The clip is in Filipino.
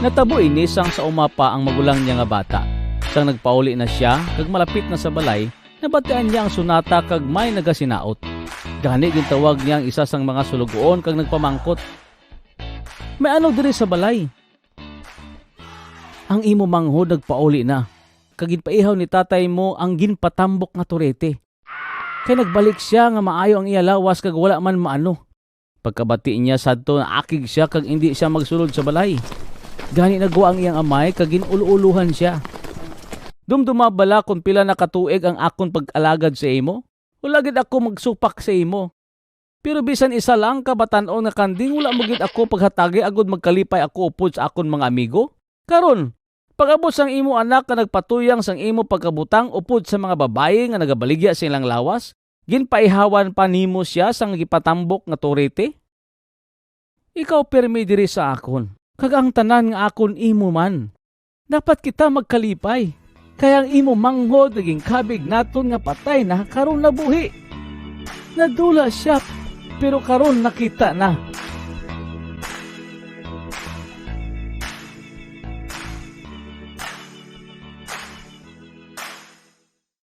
Natabo ini sang sa umapa ang magulang niya nga bata. Sang nagpauli na siya kag malapit na sa balay, nabatian niya ang sunata kag may nagasinaot. Gani gintawag niya ang isa sang mga sulugoon kag nagpamangkot. May ano diri sa balay? Ang imo manghod nagpauli na. Kag ginpaihaw ni tatay mo ang ginpatambok nga turete. Kay nagbalik siya nga maayo ang iya lawas kag wala man maano. Pagkabati niya sadto na akig siya kag hindi siya magsulod sa balay. Gani nagwa ang iyang amay kag ginululuhan siya. Dumduma bala kung pila na katuig ang akon pag-alagad sa imo? Wala gid ako magsupak sa imo. Pero bisan isa lang kabatan-on nga kanding wala mo gid ako paghatagi agud magkalipay ako upod sa akon mga amigo. Karon, pag-abot sang imo anak nga nagpatuyang sang imo pagkabutang upod sa mga babaye nga nagabaligya sa ilang lawas, ginpaihawan pa nimo siya sang gipatambok nga turete? Ikaw permi diri sa akon. Kag ang tanan nga akon imo man. Dapat kita magkalipay. Kaya ang imo manghod naging kabig naton nga patay na karon nabuhi. Nadula siya pero karon nakita na.